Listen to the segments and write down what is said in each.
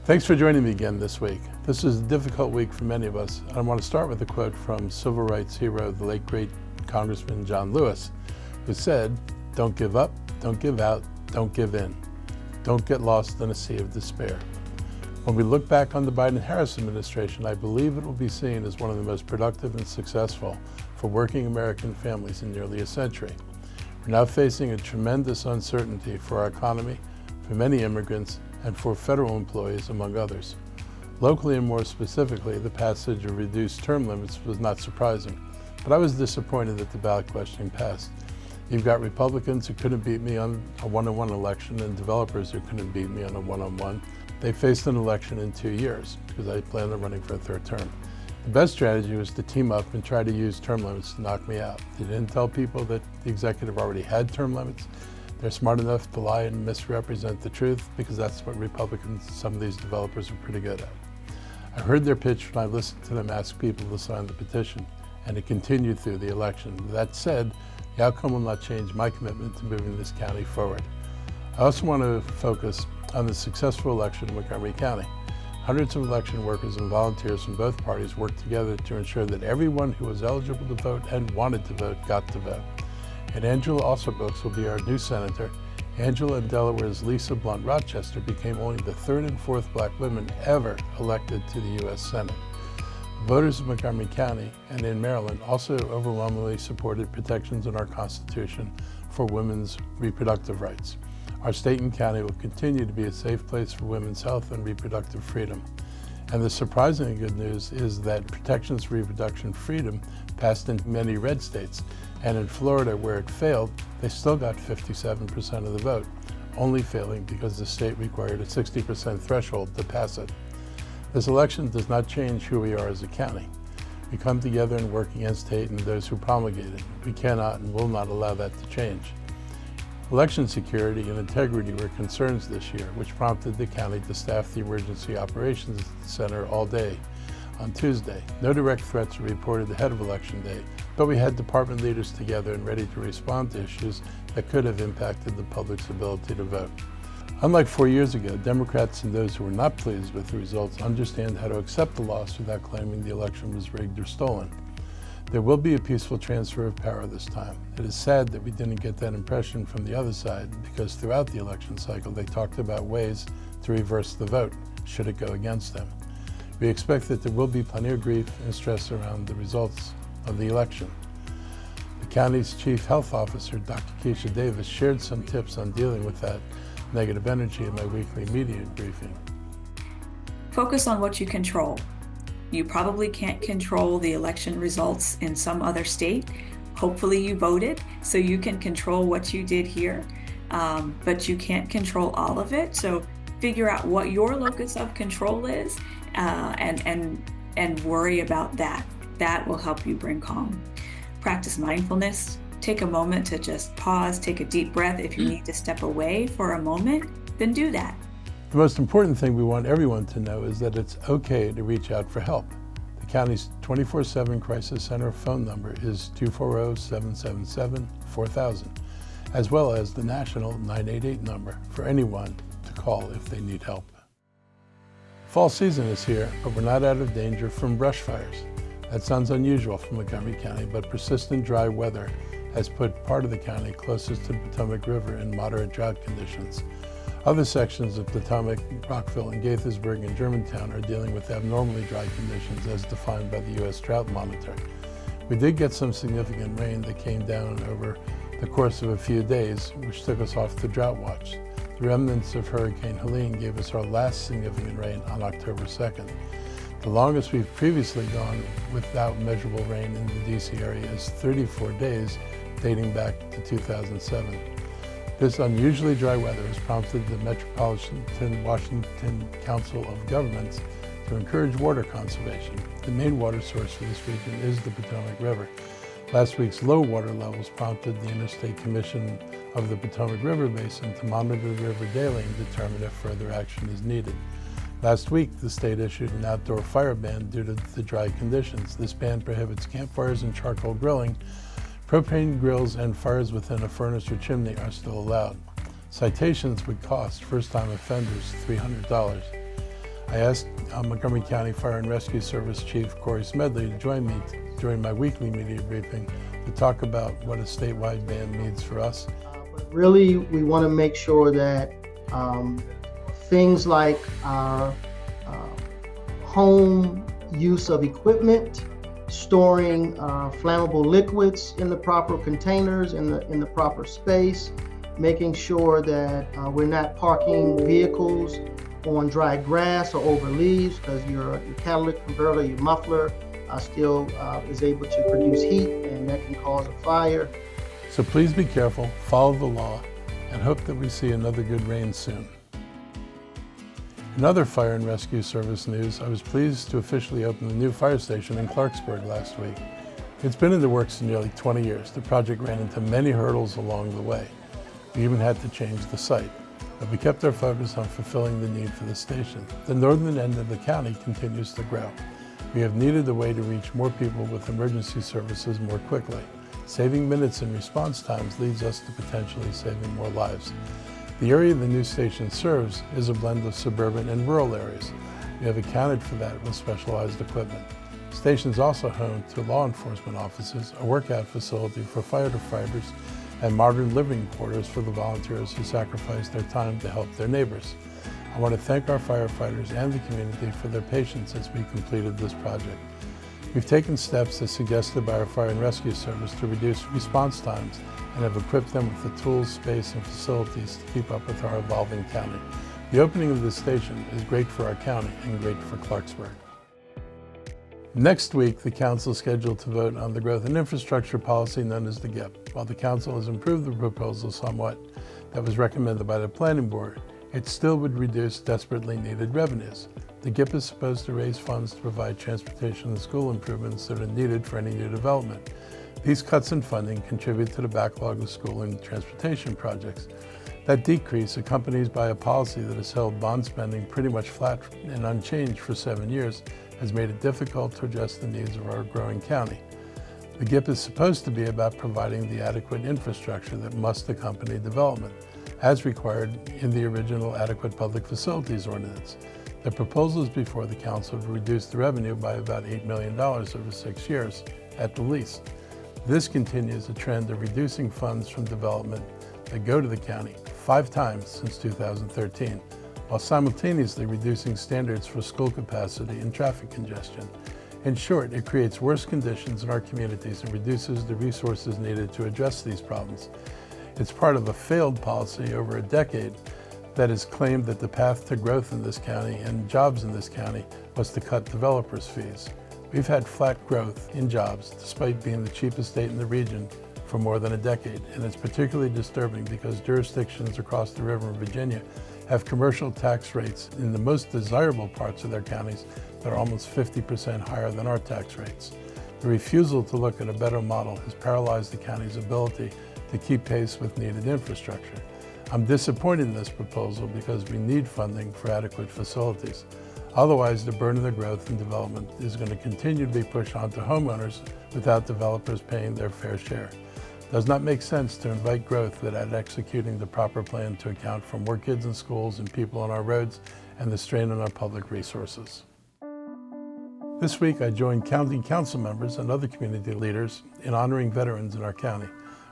Thanks for joining me again this week. This is a difficult week for many of us. I want to start with a quote from civil rights hero, the late great Congressman John Lewis, who said, "Don't give up, don't give out, don't give in. Don't get lost in a sea of despair." When we look back on the Biden-Harris administration, I believe it will be seen as one of the most productive and successful for working American families in nearly a century. We're now facing a tremendous uncertainty for our economy, for many immigrants, and for federal employees, among others. Locally and more specifically, the passage of reduced term limits was not surprising, but I was disappointed that the ballot question passed. You've got Republicans who couldn't beat me on a one-on-one election and developers who couldn't beat me on a one-on-one. They faced an election in 2 years because I planned on running for a third term. The best strategy was to team up and try to use term limits to knock me out. They didn't tell people that the executive already had term limits. They're smart enough to lie and misrepresent the truth because that's what Republicans, some of these developers, are pretty good at. I heard their pitch when I listened to them ask people to sign the petition, and it continued through the election. That said, the outcome will not change my commitment to moving this county forward. I also want to focus on the successful election in Montgomery County. Hundreds of election workers and volunteers from both parties worked together to ensure that everyone who was eligible to vote and wanted to vote got to vote. And Angela Alsobrooks will be our new senator. Angela and Delaware's Lisa Blunt Rochester became only the third and fourth black women ever elected to the U.S. Senate. Voters of Montgomery County and in Maryland also overwhelmingly supported protections in our Constitution for women's reproductive rights. Our state and county will continue to be a safe place for women's health and reproductive freedom. And the surprisingly good news is that protections for reproduction freedom passed in many red states. And in Florida, where it failed, they still got 57% of the vote, only failing because the state required a 60% threshold to pass it. This election does not change who we are as a county. We come together and work against hate and those who promulgate it. We cannot and will not allow that to change. Election security and integrity were concerns this year, which prompted the county to staff the Emergency Operations Center all day on Tuesday. No direct threats were reported ahead of Election Day, but we had department leaders together and ready to respond to issues that could have impacted the public's ability to vote. Unlike 4 years ago, Democrats and those who were not pleased with the results understand how to accept the loss without claiming the election was rigged or stolen. There will be a peaceful transfer of power this time. It is sad that we didn't get that impression from the other side because throughout the election cycle they talked about ways to reverse the vote should it go against them. We expect that there will be plenty of grief and stress around the results of the election. The county's chief health officer, Dr. Keisha Davis, shared some tips on dealing with that negative energy in my weekly media briefing. Focus on what you control. You probably can't control the election results in some other state. Hopefully you voted, so you can control what you did here, but you can't control all of it. So figure out what your locus of control is and worry about that. That will help you bring calm. Practice mindfulness. Take a moment to just pause, take a deep breath. If you need to step away for a moment, then do that. The most important thing we want everyone to know is that it's okay to reach out for help. The county's 24/7 crisis center phone number is 240-777-4000, as well as the national 988 number for anyone to call if they need help. Fall season is here, but we're not out of danger from brush fires. That sounds unusual for Montgomery County, but persistent dry weather has put part of the county closest to the Potomac River in moderate drought conditions. Other sections of Potomac, Rockville, and Gaithersburg and Germantown are dealing with abnormally dry conditions as defined by the U.S. Drought Monitor. We did get some significant rain that came down over the course of a few days, which took us off the drought watch. The remnants of Hurricane Helene gave us our last significant rain on October 2nd. The longest we've previously gone without measurable rain in the D.C. area is 34 days, dating back to 2007. This unusually dry weather has prompted the Metropolitan Washington Council of Governments to encourage water conservation. The main water source for this region is the Potomac River. Last week's low water levels prompted the Interstate Commission of the Potomac River Basin to monitor the river daily and determine if further action is needed. Last week, the state issued an outdoor fire ban due to the dry conditions. This ban prohibits campfires and charcoal grilling. Propane grills and fires within a furnace or chimney are still allowed. Citations would cost first-time offenders $300. I asked Montgomery County Fire and Rescue Service Chief Corey Smedley to join me during my weekly media briefing to talk about what a statewide ban means for us. But really, we want to make sure that things like our home use of equipment, storing flammable liquids in the proper containers, in the proper space, making sure that we're not parking vehicles on dry grass or over leaves, because your catalytic converter, your muffler, still is able to produce heat, and that can cause a fire. So please be careful, follow the law, and hope that we see another good rain soon. In other fire and rescue service news, I was pleased to officially open the new fire station in Clarksburg last week. It's been in the works for nearly 20 years. The project ran into many hurdles along the way. We even had to change the site, but we kept our focus on fulfilling the need for the station. The northern end of the county continues to grow. We have needed a way to reach more people with emergency services more quickly. Saving minutes in response times leads us to potentially saving more lives. The area the new station serves is a blend of suburban and rural areas. We have accounted for that with specialized equipment. The station is also home to law enforcement offices, a workout facility for firefighters, and modern living quarters for the volunteers who sacrifice their time to help their neighbors. I want to thank our firefighters and the community for their patience as we completed this project. We've taken steps as suggested by our Fire and Rescue Service to reduce response times and have equipped them with the tools, space, and facilities to keep up with our evolving county. The opening of this station is great for our county and great for Clarksburg. Next week, the Council is scheduled to vote on the growth and infrastructure policy known as the GIP. While the Council has improved the proposal somewhat that was recommended by the Planning Board, it still would reduce desperately needed revenues. The GIP is supposed to raise funds to provide transportation and school improvements that are needed for any new development. These cuts in funding contribute to the backlog of school and transportation projects. That decrease, accompanied by a policy that has held bond spending pretty much flat and unchanged for 7 years, has made it difficult to address the needs of our growing county. The GIP is supposed to be about providing the adequate infrastructure that must accompany development, as required in the original Adequate Public Facilities Ordinance. The proposals before the Council have reduced the revenue by about $8 million over 6 years, at the least. This continues a trend of reducing funds from development that go to the county 5 times since 2013, while simultaneously reducing standards for school capacity and traffic congestion. In short, it creates worse conditions in our communities and reduces the resources needed to address these problems. It's part of a failed policy over a decade that has claimed that the path to growth in this county and jobs in this county was to cut developers' fees. We've had flat growth in jobs despite being the cheapest state in the region for more than a decade, and it's particularly disturbing because jurisdictions across the river in Virginia have commercial tax rates in the most desirable parts of their counties that are almost 50% higher than our tax rates. The refusal to look at a better model has paralyzed the county's ability to keep pace with needed infrastructure. I'm disappointed in this proposal because we need funding for adequate facilities. Otherwise, the burden of growth and development is going to continue to be pushed onto homeowners without developers paying their fair share. It does not make sense to invite growth without executing the proper plan to account for more kids in schools and people on our roads and the strain on our public resources. This week, I joined county council members and other community leaders in honoring veterans in our county.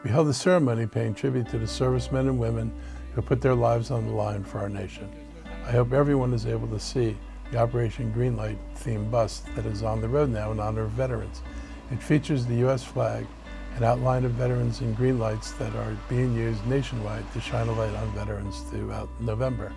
We held a ceremony paying tribute to the servicemen and women who put their lives on the line for our nation. I hope everyone is able to see the Operation Greenlight themed bus that is on the road now in honor of veterans. It features the U.S. flag, an outline of veterans in green lights that are being used nationwide to shine a light on veterans throughout November.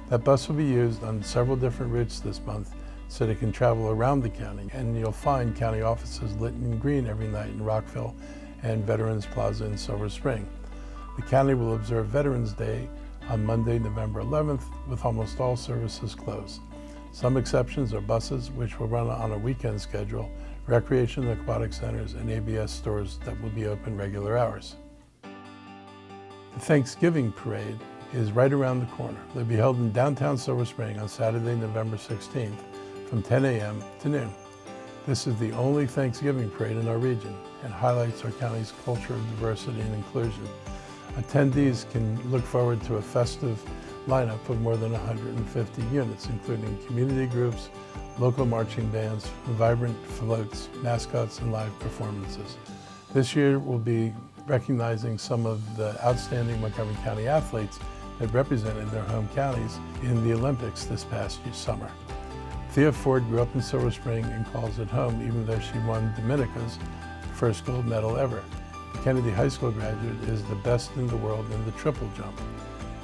That bus will be used on several different routes this month so they can travel around the county, and you'll find county offices lit in green every night in Rockville and Veterans Plaza in Silver Spring. The county will observe Veterans Day on Monday, November 11th, with almost all services closed. Some exceptions are buses, which will run on a weekend schedule, recreation and aquatic centers, and ABS stores that will be open regular hours. The Thanksgiving Parade is right around the corner. They'll be held in downtown Silver Spring on Saturday, November 16th from 10 a.m. to noon. This is the only Thanksgiving parade in our region and highlights our county's culture of diversity and inclusion. Attendees can look forward to a festive lineup of more than 150 units, including community groups, local marching bands, vibrant floats, mascots, and live performances. This year we'll be recognizing some of the outstanding Montgomery County athletes that represented their home counties in the Olympics this past summer. Thea Ford grew up in Silver Spring and calls it home, even though she won Dominica's first gold medal ever. The Kennedy High School graduate is the best in the world in the triple jump.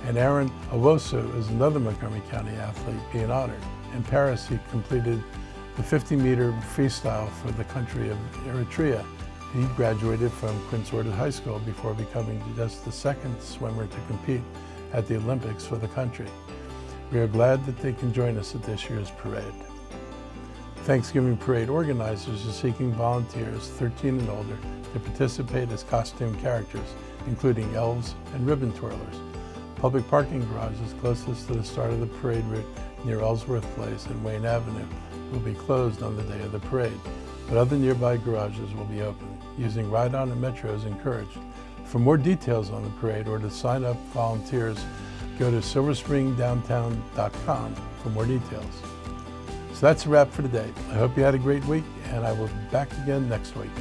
And Aaron Owosu is another Montgomery County athlete being honored. In Paris, he completed the 50-meter freestyle for the country of Eritrea. He graduated from Prince Rupert High School before becoming just the second swimmer to compete at the Olympics for the country. We are glad that they can join us at this year's parade. Thanksgiving Parade organizers are seeking volunteers 13 and older to participate as costume characters, including elves and ribbon twirlers. Public parking garages closest to the start of the parade route near Ellsworth Place and Wayne Avenue will be closed on the day of the parade, but other nearby garages will be open. Using Ride-On and Metro is encouraged. For more details on the parade or to sign up volunteers, go to silverspringdowntown.com for more details. So that's a wrap for today. I hope you had a great week, and I will be back again next week.